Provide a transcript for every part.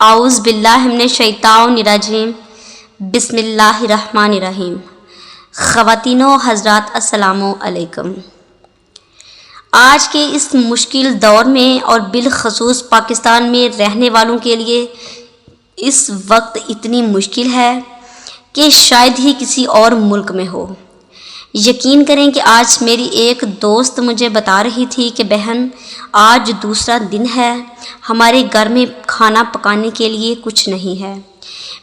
اعوذ باللہ من الشیطان الرجیم بسم اللہ الرحمن الرحیم۔ خواتین و حضرات السلام علیکم۔ آج کے اس مشکل دور میں اور بالخصوص پاکستان میں رہنے والوں کے لیے اس وقت اتنی مشکل ہے کہ شاید ہی کسی اور ملک میں ہو۔ یقین کریں کہ آج میری ایک دوست مجھے بتا رہی تھی کہ بہن آج دوسرا دن ہے، ہمارے گھر میں کھانا پکانے کے لیے کچھ نہیں ہے۔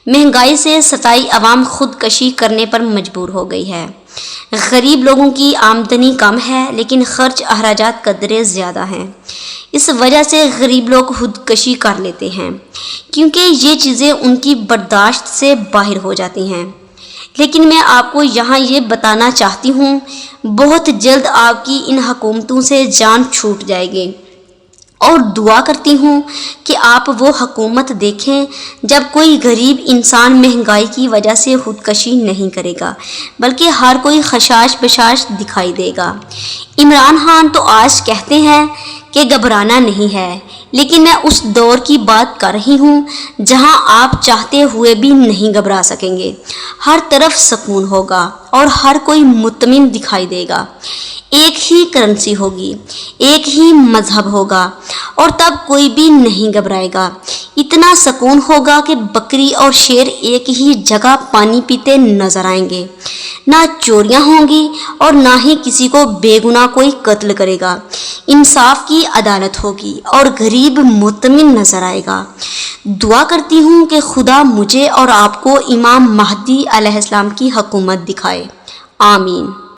مہنگائی سے ستائی عوام خودکشی کرنے پر مجبور ہو گئی ہے۔ غریب لوگوں کی آمدنی کم ہے لیکن خرچ اخراجات قدرے زیادہ ہیں۔ اس وجہ سے غریب لوگ خودکشی کر لیتے ہیں کیونکہ یہ چیزیں ان کی برداشت سے باہر ہو جاتی ہیں۔ لیکن میں آپ کو یہاں یہ بتانا چاہتی ہوں، بہت جلد آپ کی ان حکومتوں سے جان چھوٹ جائے گی، اور دعا کرتی ہوں کہ آپ وہ حکومت دیکھیں جب کوئی غریب انسان مہنگائی کی وجہ سے خودکشی نہیں کرے گا بلکہ ہر کوئی خشاش بشاش دکھائی دے گا۔ عمران خان تو آج کہتے ہیں کہ گھبرانا نہیں ہے، لیکن میں اس دور کی بات کر رہی ہوں جہاں آپ چاہتے ہوئے بھی نہیں گھبرا سکیں گے۔ ہر طرف سکون ہوگا اور ہر کوئی مطمئن دکھائی دے گا۔ ایک ہی کرنسی ہوگی، ایک ہی مذہب ہوگا، اور تب کوئی بھی نہیں گھبرائے گا۔ اتنا سکون ہوگا کہ بکری اور شیر ایک ہی جگہ پانی پیتے نظر آئیں گے۔ نہ چوریاں ہوں گی اور نہ ہی کسی کو بے گناہ کوئی قتل کرے گا۔ انصاف کی عدالت ہوگی اور غریب مطمئن نظر آئے گا۔ دعا کرتی ہوں کہ خدا مجھے اور آپ کو امام مہدی علیہ السلام کی حکومت دکھائے۔ آمین۔